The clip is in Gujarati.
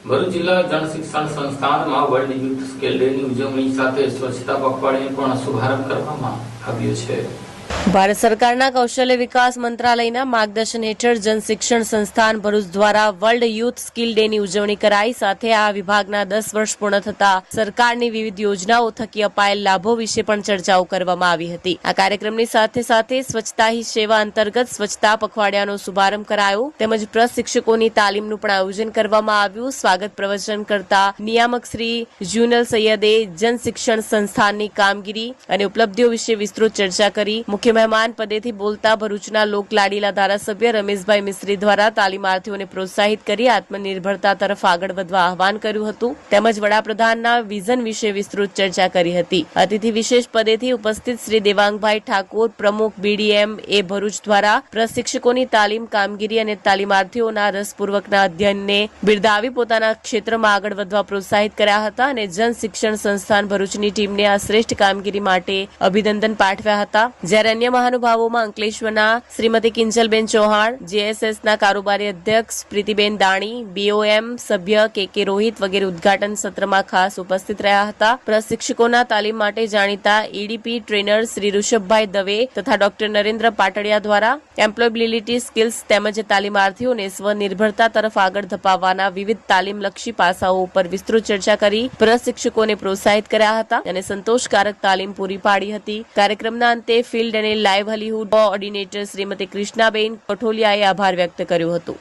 ભરૂચ જિલ્લા જન શિક્ષણ સંસ્થાનમાં વર્લ્ડ યુથ સ્કિલ ડેની ઉજવણી સાથે સ્વચ્છતા પખવાડિયાનો પણ શુભારંભ કરવામાં આવ્યો છે। ભારત સરકારના કૌશલ્ય વિકાસ મંત્રાલયના માર્ગદર્શન હેઠળ જન શિક્ષણ સંસ્થાન ભરૂચ દ્વારા વર્લ્ડ યુથ સ્કિલ ડેની ઉજવણી કરાઈ। સાથે આ વિભાગના 10 વર્ષ પૂર્ણ થતા સરકારની વિવિધ યોજનાઓ થકી અપાયેલ લાભો વિશે પણ ચર્ચાઓ કરવામાં આવી હતી। આ કાર્યક્રમની સાથે સાથે સ્વચ્છતા હી સેવા અંતર્ગત સ્વચ્છતા પખવાડિયાનો શુભારંભ કરાયો તેમજ પ્રશિક્ષકોની તાલીમનું પણ આયોજન કરવામાં આવ્યું। સ્વાગત પ્રવચન કરતા નિયામક શ્રી જુનલ સૈયદે જન શિક્ષણ સંસ્થાનની કામગીરી અને ઉપલબ્ધિઓ વિશે વિસ્તૃત ચર્ચા કરી। મુખ્ય મહેમાન પદેથી બોલતા ભરૂચના લોકલાડીલા ધારાસભ્ય રમેશભાઈ મિસ્ત્રી દ્વારા તાલીમાર્થીઓને પ્રોત્સાહિત કરી આત્મનિર્ભરતા તરફ આગળ વધવા આહવાન કર્યું હતું તેમજ વડાપ્રધાનના વિઝન વિશે વિસ્તૃત ચર્ચા કરી હતી। અતિથિ વિશેષ પદેથી ઉપસ્થિત શ્રી દેવાંગભાઈ ઠાકોર પ્રમુખ BDM એ ભરૂચ દ્વારા પ્રશિક્ષકોની તાલીમ કામગીરી અને તાલીમાર્થીઓના રસપૂર્વકના અધ્યયનને બિરદાવી પોતાના ક્ષેત્રમાં આગળ વધવા પ્રોત્સાહિત કર્યા હતા અને જન શિક્ષણ સંસ્થાન ભરૂચની ટીમને આ શ્રેષ્ઠ કામગીરી માટે અભિનંદન પાઠવ્યા હતા। જ્યારે અન્ય મહાનુભાવોમાં અંકલેશ્વરના શ્રીમતી કિંજલબેન ચૌહાણ, JSSના કારોબારી અધ્યક્ષ પ્રીતિબેન દાણી, BOM સભ્ય KK રોહિત વગેરે ઉદ્ઘાટન સત્રમાં ખાસ ઉપસ્થિત રહ્યા હતા। પ્રશિક્ષકોના તાલીમ માટે જાણીતા EDP ટ્રેનર શ્રી ઋષભભાઈ દવે તથા ડોક્ટર નરેન્દ્ર પાટડિયા દ્વારા એમ્પ્લોયબિલિટી સ્કિલ્સ તેમજ તાલીમાર્થીઓને સ્વનિર્ભરતા તરફ આગળ ધપાવવાના વિવિધ તાલીમલક્ષી પાસાઓ ઉપર વિસ્તૃત ચર્ચા કરી પ્રશિક્ષકોને પ્રોત્સાહિત કર્યા હતા અને સંતોષકારક તાલીમ પૂરી પાડી હતી। કાર્યક્રમના અંતે ફિલ્ડ અને લાઇવલીહુડ કોઓર્ડિનેટર શ્રીમતી કૃષ્ણાબેન કઠોલિયાએ આભાર વ્યક્ત કર્યો હતો।